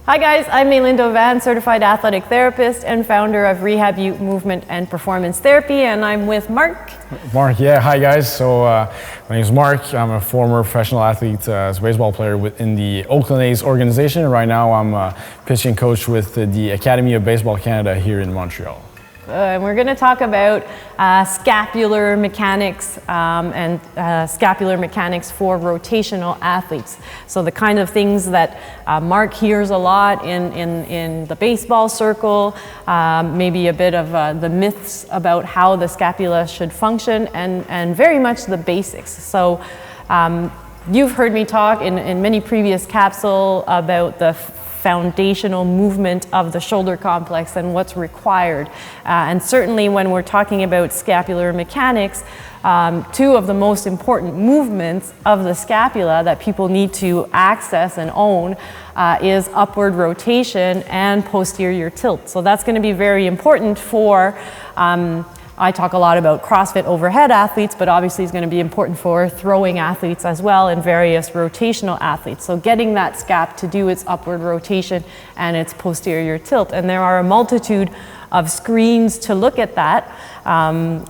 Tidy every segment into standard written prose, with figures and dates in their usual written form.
Hi guys, I'm Melinda Van, certified athletic therapist and founder of Rehab-U Movement and Performance Therapy, and I'm with Mark. Yeah, hi guys. So my name is Mark. I'm a former professional athlete as a baseball player within the Oakland A's organization. Right now I'm a pitching coach with the Academy of Baseball Canada here in Montreal. And we're going to talk about scapular mechanics and scapular mechanics for rotational athletes. So the kind of things that Mark hears a lot in the baseball circle, maybe a bit of the myths about how the scapula should function, and very much the basics. So you've heard me talk in many previous capsules about the foundational movement of the shoulder complex and what's required. And certainly when we're talking about scapular mechanics, two of the most important movements of the scapula that people need to access and own is upward rotation and posterior tilt. So that's going to be very important for I talk a lot about CrossFit overhead athletes, but obviously it's going to be important for throwing athletes as well and various rotational athletes. So getting that scap to do its upward rotation and its posterior tilt. And there are a multitude of screens to look at that,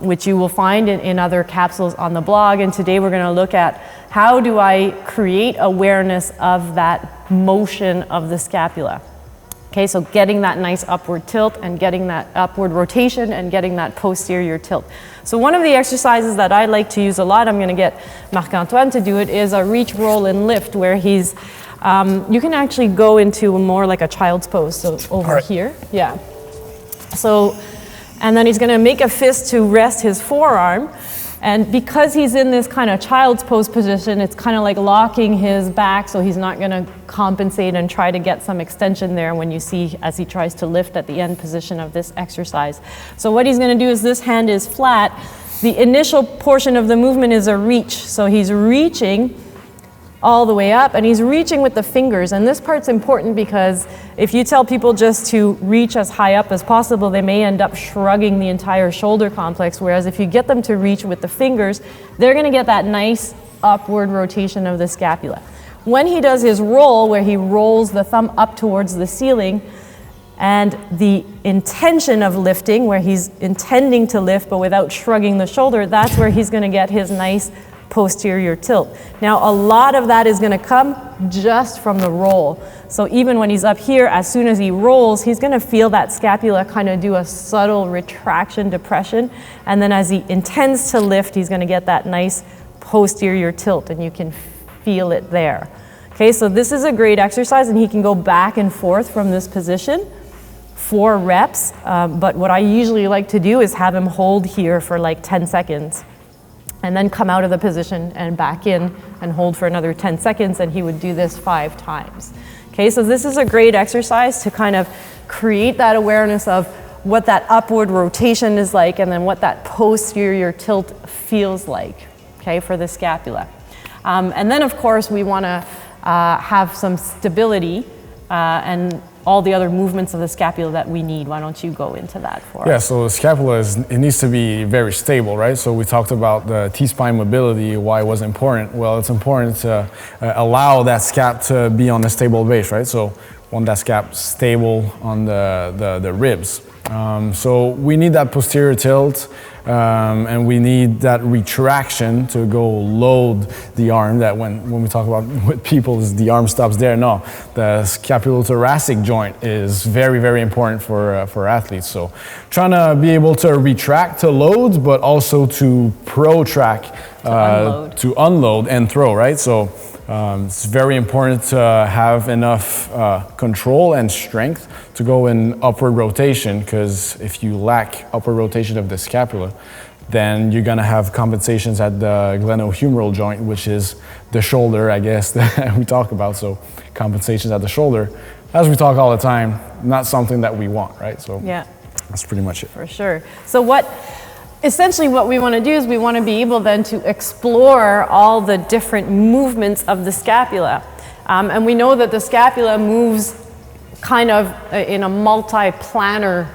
which you will find in other capsules on the blog. And today we're going to look at how do I create awareness of that motion of the scapula. Okay, so getting that nice upward tilt and getting that upward rotation and getting that posterior tilt. So one of the exercises that I like to use a lot, I'm going to get Marc-Antoine to do it, is a reach, roll, and lift, where he's, you can actually go into more like a child's pose, so over here, yeah. So, and then he's going to make a fist to rest his forearm. And because he's in this kind of child's pose position, it's kind of like locking his back, so he's not going to compensate and try to get some extension there when you see as he tries to lift at the end position of this exercise. So what he's going to do is this hand is flat. The initial portion of the movement is a reach. So he's reaching all the way up, and he's reaching with the fingers. And this part's important because if you tell people just to reach as high up as possible, they may end up shrugging the entire shoulder complex, whereas if you get them to reach with the fingers, they're going to get that nice upward rotation of the scapula. When he does his roll, where he rolls the thumb up towards the ceiling, and the intention of lifting, where he's intending to lift but without shrugging the shoulder, that's where he's going to get his nice posterior tilt. Now, a lot of that is going to come just from the roll. So even when he's up here, as soon as he rolls, he's going to feel that scapula kind of do a subtle retraction, depression. And then as he intends to lift, he's going to get that nice posterior tilt, and you can feel it there. Okay, so this is a great exercise, and he can go back and forth from this position, 4 reps. But what I usually like to do is have him hold here for like 10 seconds. And then come out of the position and back in and hold for another 10 seconds, and he would do this 5 times. Okay, so this is a great exercise to kind of create that awareness of what that upward rotation is like, and then what that posterior tilt feels like, okay, for the scapula. And then of course we want to have some stability and all the other movements of the scapula that we need. Why don't you go into that for us? Yeah, so the scapula, it needs to be very stable, right? So we talked about the T-spine mobility, why it was important. Well, it's important to allow that scap to be on a stable base, right? So want that scap stable on the ribs. So we need that posterior tilt, and we need that retraction to go load the arm. That when we talk about with people, is the arm stops there. No, the scapulothoracic joint is very, very important for athletes. So trying to be able to retract to load, but also to protract to unload and throw, right? So it's very important to have enough control and strength to go in upward rotation, because if you lack upward rotation of the scapula, then you're going to have compensations at the glenohumeral joint, which is the shoulder, I guess, that we talk about. So compensations at the shoulder, as we talk all the time, not something that we want, right? So yeah, that's pretty much it. For sure. So essentially what we want to do is we want to be able then to explore all the different movements of the scapula. And we know that the scapula moves kind of in a multi-planar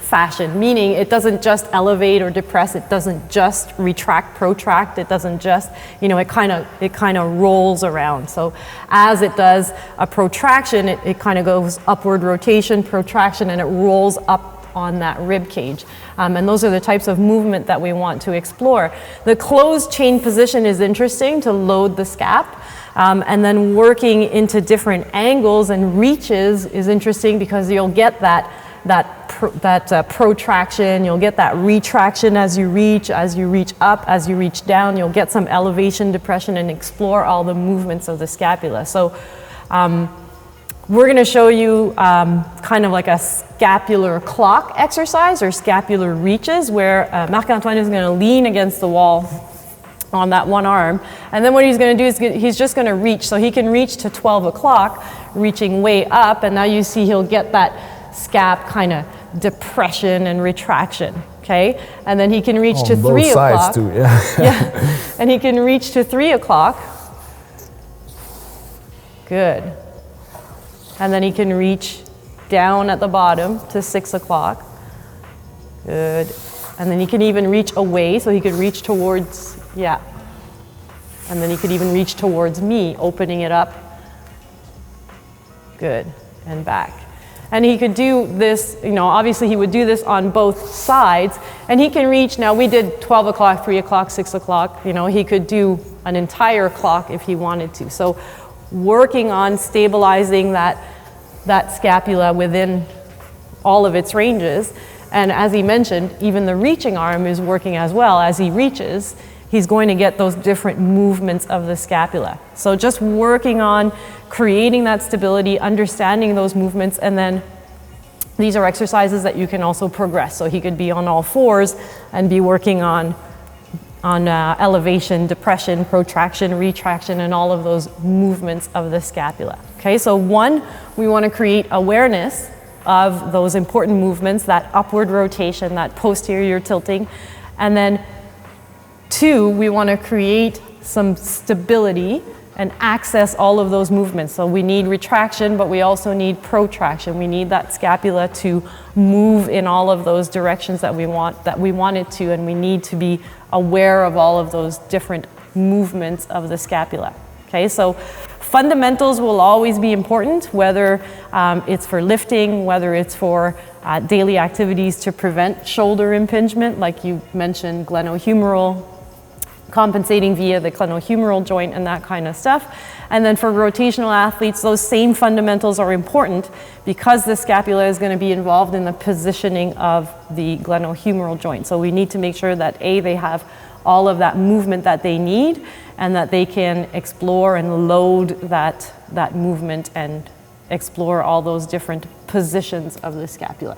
fashion, meaning it doesn't just elevate or depress, it doesn't just retract, protract, it doesn't just, it kind of rolls around. So as it does a protraction, it kind of goes upward rotation, protraction, and it rolls up on that rib cage. And those are the types of movement that we want to explore. The closed chain position is interesting to load the scap. And then working into different angles and reaches is interesting because you'll get that protraction, you'll get that retraction as you reach up, as you reach down, you'll get some elevation, depression, and explore all the movements of the scapula. So we're going to show you kind of like a scapular clock exercise or scapular reaches where Marc-Antoine is going to lean against the wall on that one arm, and then what he's going to do is he's just going to reach, so he can reach to 12 o'clock, reaching way up, and now you see he'll get that scap kind of depression and retraction, okay? And then he can reach to 3 o'clock. Too, yeah. Yeah, and he can reach to 3 o'clock. Good. And then he can reach down at the bottom to 6 o'clock. Good. And then he can even reach away, so he could reach towards, yeah. And then he could even reach towards me, opening it up. Good. And back. And he could do this, obviously he would do this on both sides. And he can reach, now we did 12 o'clock, 3 o'clock, 6 o'clock. He could do an entire clock if he wanted to. So working on stabilizing that scapula within all of its ranges. And as he mentioned, even the reaching arm is working as well. As he reaches, he's going to get those different movements of the scapula. So just working on creating that stability, understanding those movements, and then these are exercises that you can also progress. So he could be on all fours and be working on elevation, depression, protraction, retraction, and all of those movements of the scapula. Okay, so one, we want to create awareness of those important movements, that upward rotation, that posterior tilting. And then two, we want to create some stability and access all of those movements. So we need retraction, but we also need protraction. We need that scapula to move in all of those directions that we want it to, and we need to be aware of all of those different movements of the scapula. Okay, so fundamentals will always be important, whether it's for lifting, whether it's for daily activities to prevent shoulder impingement, like you mentioned, glenohumeral, compensating via the glenohumeral joint and that kind of stuff. And then for rotational athletes, those same fundamentals are important because the scapula is going to be involved in the positioning of the glenohumeral joint. So we need to make sure that they have all of that movement that they need and that they can explore and load that movement and explore all those different positions of the scapula.